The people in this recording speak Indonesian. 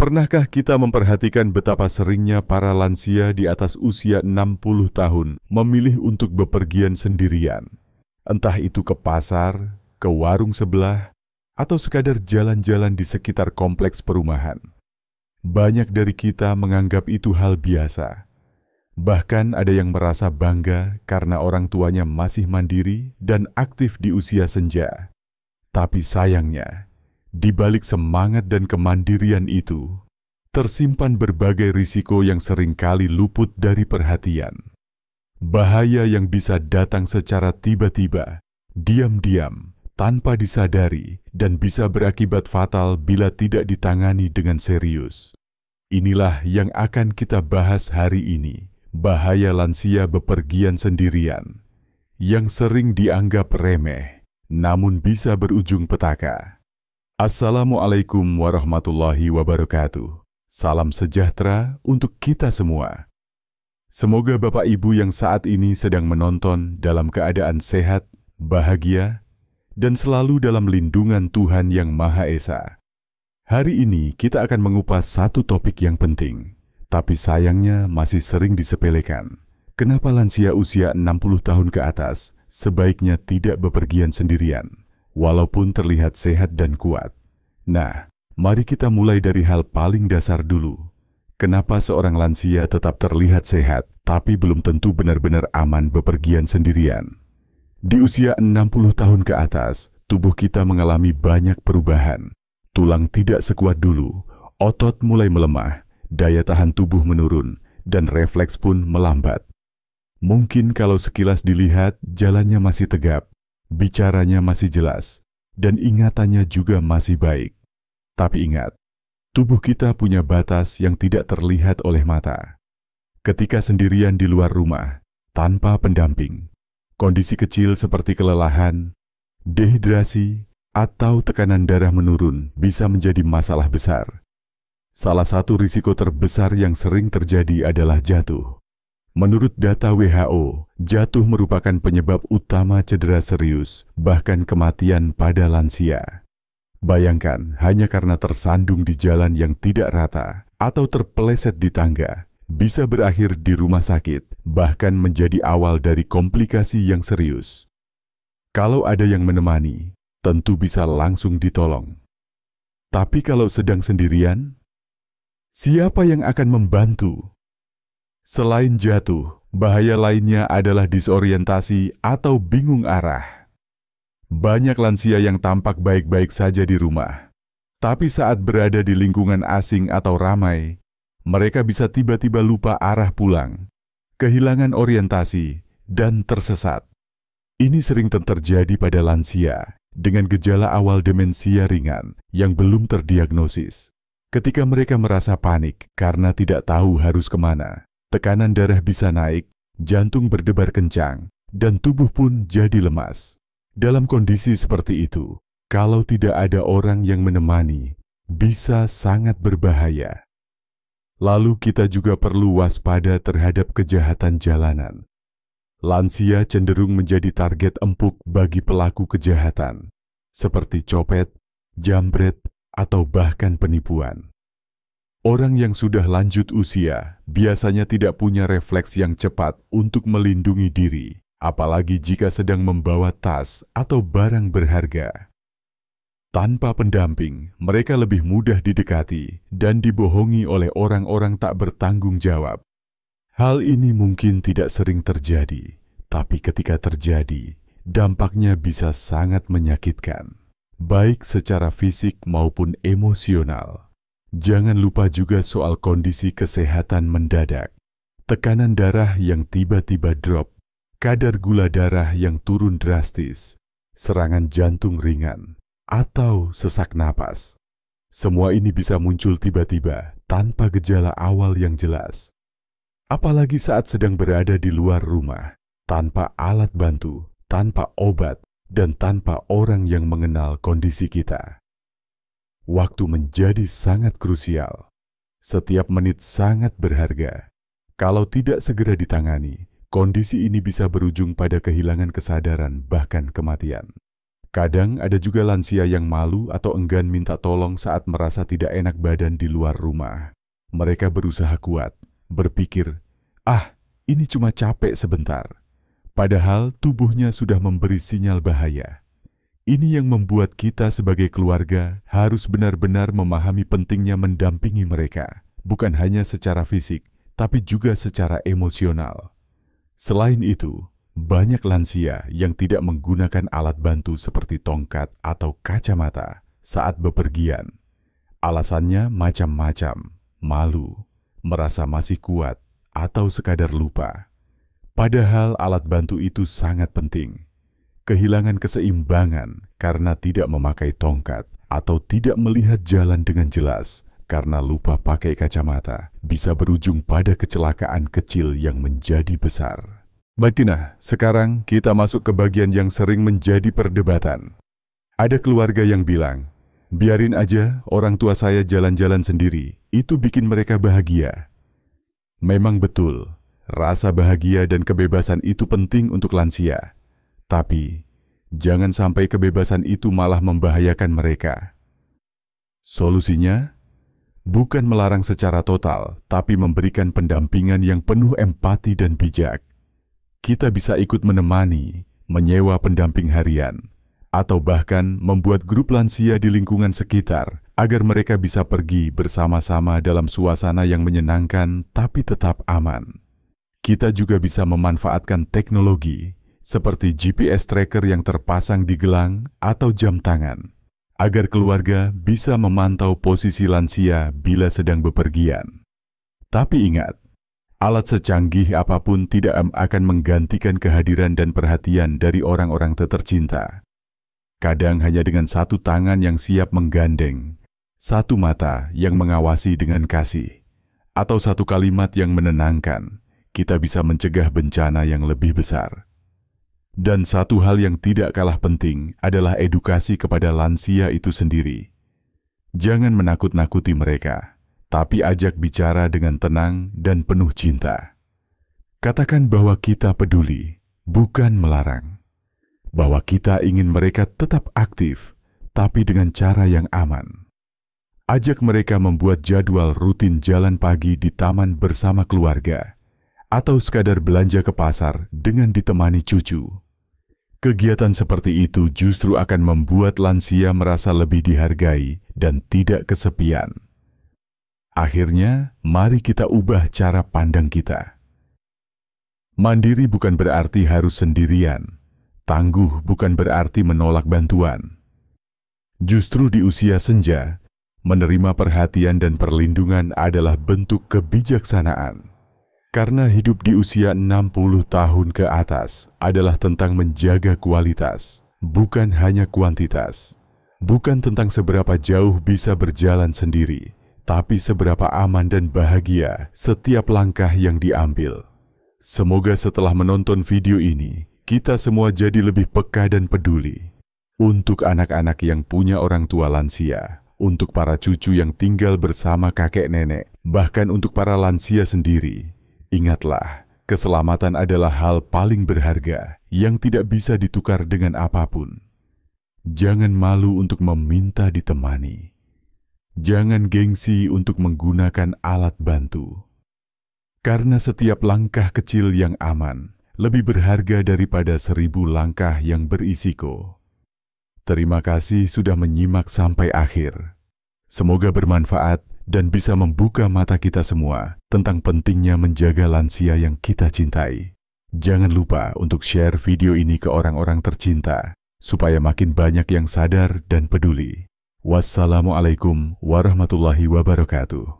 Pernahkah kita memperhatikan betapa seringnya para lansia di atas usia 60 tahun memilih untuk bepergian sendirian? Entah itu ke pasar, ke warung sebelah, atau sekadar jalan-jalan di sekitar kompleks perumahan. Banyak dari kita menganggap itu hal biasa. Bahkan ada yang merasa bangga karena orang tuanya masih mandiri dan aktif di usia senja. Tapi sayangnya, di balik semangat dan kemandirian itu, tersimpan berbagai risiko yang seringkali luput dari perhatian. Bahaya yang bisa datang secara tiba-tiba, diam-diam, tanpa disadari, dan bisa berakibat fatal bila tidak ditangani dengan serius. Inilah yang akan kita bahas hari ini, bahaya lansia bepergian sendirian, yang sering dianggap remeh, namun bisa berujung petaka. Assalamualaikum warahmatullahi wabarakatuh. Salam sejahtera untuk kita semua. Semoga Bapak Ibu yang saat ini sedang menonton dalam keadaan sehat, bahagia, dan selalu dalam lindungan Tuhan Yang Maha Esa. Hari ini kita akan mengupas satu topik yang penting, tapi sayangnya masih sering disepelekan. Kenapa lansia usia 60 tahun ke atas sebaiknya tidak bepergian sendirian, walaupun terlihat sehat dan kuat? Nah, mari kita mulai dari hal paling dasar dulu. Kenapa seorang lansia tetap terlihat sehat, tapi belum tentu benar-benar aman bepergian sendirian? Di usia 60 tahun ke atas, tubuh kita mengalami banyak perubahan. Tulang tidak sekuat dulu, otot mulai melemah, daya tahan tubuh menurun, dan refleks pun melambat. Mungkin kalau sekilas dilihat, jalannya masih tegap, bicaranya masih jelas, dan ingatannya juga masih baik. Tapi ingat, tubuh kita punya batas yang tidak terlihat oleh mata. Ketika sendirian di luar rumah, tanpa pendamping, kondisi kecil seperti kelelahan, dehidrasi, atau tekanan darah menurun bisa menjadi masalah besar. Salah satu risiko terbesar yang sering terjadi adalah jatuh. Menurut data WHO, jatuh merupakan penyebab utama cedera serius, bahkan kematian pada lansia. Bayangkan, hanya karena tersandung di jalan yang tidak rata atau terpeleset di tangga, bisa berakhir di rumah sakit, bahkan menjadi awal dari komplikasi yang serius. Kalau ada yang menemani, tentu bisa langsung ditolong. Tapi kalau sedang sendirian, siapa yang akan membantu? Selain jatuh, bahaya lainnya adalah disorientasi atau bingung arah. Banyak lansia yang tampak baik-baik saja di rumah, tapi saat berada di lingkungan asing atau ramai, mereka bisa tiba-tiba lupa arah pulang, kehilangan orientasi, dan tersesat. Ini sering terjadi pada lansia dengan gejala awal demensia ringan yang belum terdiagnosis. Ketika mereka merasa panik karena tidak tahu harus kemana, tekanan darah bisa naik, jantung berdebar kencang, dan tubuh pun jadi lemas. Dalam kondisi seperti itu, kalau tidak ada orang yang menemani, bisa sangat berbahaya. Lalu kita juga perlu waspada terhadap kejahatan jalanan. Lansia cenderung menjadi target empuk bagi pelaku kejahatan, seperti copet, jambret, atau bahkan penipuan. Orang yang sudah lanjut usia biasanya tidak punya refleks yang cepat untuk melindungi diri, apalagi jika sedang membawa tas atau barang berharga. Tanpa pendamping, mereka lebih mudah didekati dan dibohongi oleh orang-orang tak bertanggung jawab. Hal ini mungkin tidak sering terjadi, tapi ketika terjadi, dampaknya bisa sangat menyakitkan, baik secara fisik maupun emosional. Jangan lupa juga soal kondisi kesehatan mendadak, tekanan darah yang tiba-tiba drop, kadar gula darah yang turun drastis, serangan jantung ringan, atau sesak napas. Semua ini bisa muncul tiba-tiba tanpa gejala awal yang jelas. Apalagi saat sedang berada di luar rumah, tanpa alat bantu, tanpa obat, dan tanpa orang yang mengenal kondisi kita. Waktu menjadi sangat krusial. Setiap menit sangat berharga. Kalau tidak segera ditangani, kondisi ini bisa berujung pada kehilangan kesadaran bahkan kematian. Kadang ada juga lansia yang malu atau enggan minta tolong saat merasa tidak enak badan di luar rumah. Mereka berusaha kuat, berpikir, "Ah, ini cuma capek sebentar." Padahal tubuhnya sudah memberi sinyal bahaya. Ini yang membuat kita sebagai keluarga harus benar-benar memahami pentingnya mendampingi mereka, bukan hanya secara fisik, tapi juga secara emosional. Selain itu, banyak lansia yang tidak menggunakan alat bantu seperti tongkat atau kacamata saat bepergian. Alasannya macam-macam, malu, merasa masih kuat, atau sekadar lupa. Padahal alat bantu itu sangat penting. Kehilangan keseimbangan karena tidak memakai tongkat atau tidak melihat jalan dengan jelas karena lupa pakai kacamata bisa berujung pada kecelakaan kecil yang menjadi besar. Baik Tina, sekarang kita masuk ke bagian yang sering menjadi perdebatan. Ada keluarga yang bilang, biarin aja orang tua saya jalan-jalan sendiri, itu bikin mereka bahagia. Memang betul, rasa bahagia dan kebebasan itu penting untuk lansia. Tapi, jangan sampai kebebasan itu malah membahayakan mereka. Solusinya, bukan melarang secara total, tapi memberikan pendampingan yang penuh empati dan bijak. Kita bisa ikut menemani, menyewa pendamping harian, atau bahkan membuat grup lansia di lingkungan sekitar agar mereka bisa pergi bersama-sama dalam suasana yang menyenangkan tapi tetap aman. Kita juga bisa memanfaatkan teknologi seperti GPS tracker yang terpasang di gelang atau jam tangan, agar keluarga bisa memantau posisi lansia bila sedang bepergian. Tapi ingat, alat secanggih apapun tidak akan menggantikan kehadiran dan perhatian dari orang-orang tercinta. Kadang hanya dengan satu tangan yang siap menggandeng, satu mata yang mengawasi dengan kasih, atau satu kalimat yang menenangkan, kita bisa mencegah bencana yang lebih besar. Dan satu hal yang tidak kalah penting adalah edukasi kepada lansia itu sendiri. Jangan menakut-nakuti mereka, tapi ajak bicara dengan tenang dan penuh cinta. Katakan bahwa kita peduli, bukan melarang. Bahwa kita ingin mereka tetap aktif, tapi dengan cara yang aman. Ajak mereka membuat jadwal rutin jalan pagi di taman bersama keluarga, atau sekadar belanja ke pasar dengan ditemani cucu. Kegiatan seperti itu justru akan membuat lansia merasa lebih dihargai dan tidak kesepian. Akhirnya, mari kita ubah cara pandang kita. Mandiri bukan berarti harus sendirian. Tangguh bukan berarti menolak bantuan. Justru di usia senja, menerima perhatian dan perlindungan adalah bentuk kebijaksanaan. Karena hidup di usia 60 tahun ke atas adalah tentang menjaga kualitas, bukan hanya kuantitas. Bukan tentang seberapa jauh bisa berjalan sendiri, tapi seberapa aman dan bahagia setiap langkah yang diambil. Semoga setelah menonton video ini, kita semua jadi lebih peka dan peduli. Untuk anak-anak yang punya orang tua lansia, untuk para cucu yang tinggal bersama kakek nenek, bahkan untuk para lansia sendiri. Ingatlah, keselamatan adalah hal paling berharga yang tidak bisa ditukar dengan apapun. Jangan malu untuk meminta ditemani. Jangan gengsi untuk menggunakan alat bantu. Karena setiap langkah kecil yang aman lebih berharga daripada 1000 langkah yang berisiko. Terima kasih sudah menyimak sampai akhir. Semoga bermanfaat dan bisa membuka mata kita semua tentang pentingnya menjaga lansia yang kita cintai. Jangan lupa untuk share video ini ke orang-orang tercinta, supaya makin banyak yang sadar dan peduli. Wassalamualaikum warahmatullahi wabarakatuh.